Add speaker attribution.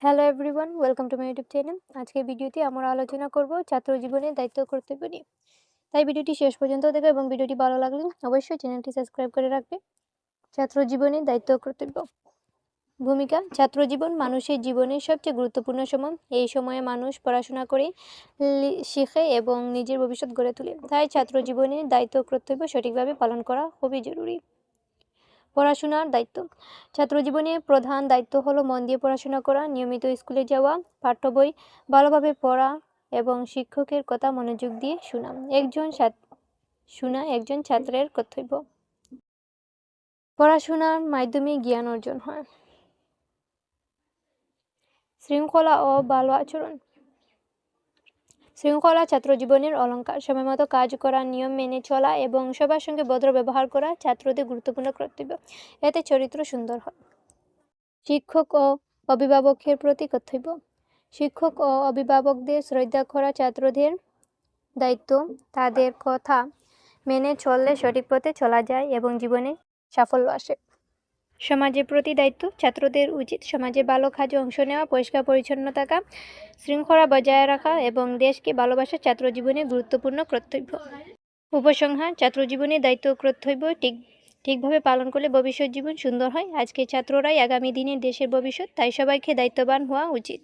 Speaker 1: Hello everyone, welcome to my YouTube channel. আজকের ভিডিওতে আমরা আলোচনা করব ছাত্র জীবনের দায়িত্ব ও কর্তব্য নিয়ে। তাই ভিডিওটি শেষ পর্যন্ত দেখো এবং ভিডিওটি ভালো লাগলে অবশ্যই চ্যানেলটি সাবস্ক্রাইব করে রাখবে। ছাত্র জীবনের দায়িত্ব ও কর্তব্য। ভূমিকা: ছাত্র জীবন মানুষের জীবনের সবচেয়ে গুরুত্বপূর্ণ সময়। এই সময়ে মানুষ পড়াশোনা করে, শিখে এবং নিজের ভবিষ্যৎ গড়ে তোলে। তাই ছাত্র জীবনের দায়িত্ব ও কর্তব্য সঠিকভাবে পালন করা খুবই জরুরি। পড়াশোনার দায়িত্ব: ছাত্র জীবনে প্রধান দায়িত্ব হলো মন দিয়ে পড়াশোনা করা, নিয়মিত স্কুলে যাওয়া, পাঠ্য বই ভালোভাবে পড়া এবং শিক্ষকের কথা মনোযোগ দিয়ে শোনা একজন ছাত্রের কর্তব্য। পড়াশোনার মাধ্যমে জ্ঞান অর্জন হয়। শৃঙ্খলা ও ভালো আচরণ। শৃঙ্খলা ছাত্র জীবনের অলংকার। সময়মতো কাজ করা, নিয়ম মেনে চলা এবং সবার সঙ্গে ভদ্র ব্যবহার করা ছাত্রদের গুরুত্বপূর্ণ কর্তব্য। এতে চরিত্র সুন্দর হয়। শিক্ষক ও অভিভাবকের প্রতি কর্তব্য। শিক্ষক ও অভিভাবকদের শ্রদ্ধা করা ছাত্রদের দায়িত্ব। তাদের কথা মেনে চললে সঠিক পথে চলা যায় এবং জীবনে সাফল্য আসে। সমাজের প্রতি দায়িত্ব। ছাত্রদের উচিত সমাজে ভালো কাজে অংশ নেওয়া, পরিষ্কার পরিচ্ছন্ন থাকা, শৃঙ্খলা বজায় রাখা এবং দেশকে ভালোবাসা ছাত্র জীবনে গুরুত্বপূর্ণ কর্তব্য। উপসংহার: ছাত্র জীবনে দায়িত্ব ও কর্তব্য ঠিকভাবে পালন করলে ভবিষ্যৎ জীবন সুন্দর হয়। আজকের ছাত্ররাই আগামী দিনের দেশের ভবিষ্যৎ, তাই সবাইকে দায়িত্ববান হওয়া উচিত।